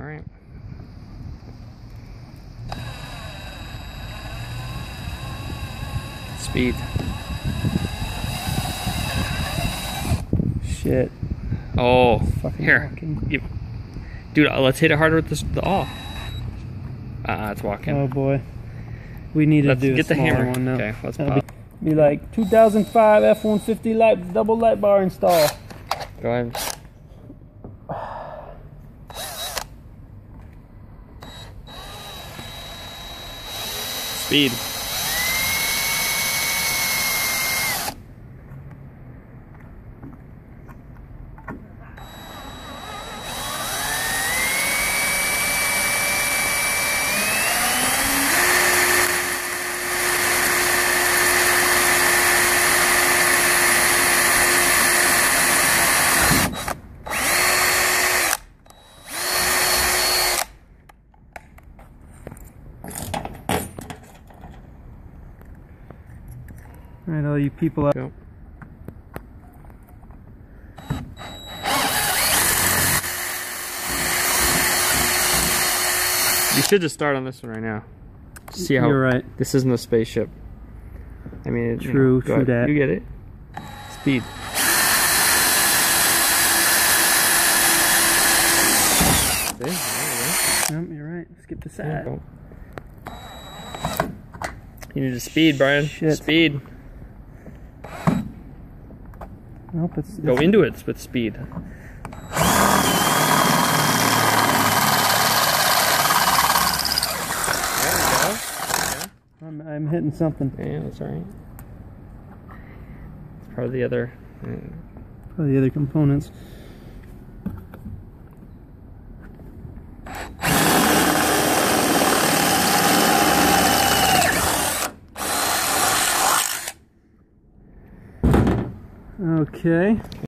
right. Speed. Shit. Oh, Fucking here. walking. Dude, let's hit it harder with the awl. It's walking. Oh boy. We need to Let's do get a the smaller hammer. one now. Okay, let's That'll pop. be like 2005 F-150 double light bar install. Go ahead. Speed. Alright, all you people out. Go. You should just start on this one right now. See how You're right. This isn't a spaceship. I mean, True, go true ahead. that. You get it. Speed. See? Yep, you're right. Skip the There you side. go. You need to speed, Brian. Shit. Speed. Nope, Go into it with speed. I'm hitting something. Yeah, that's alright. It's part of the other. For the other components. Okay.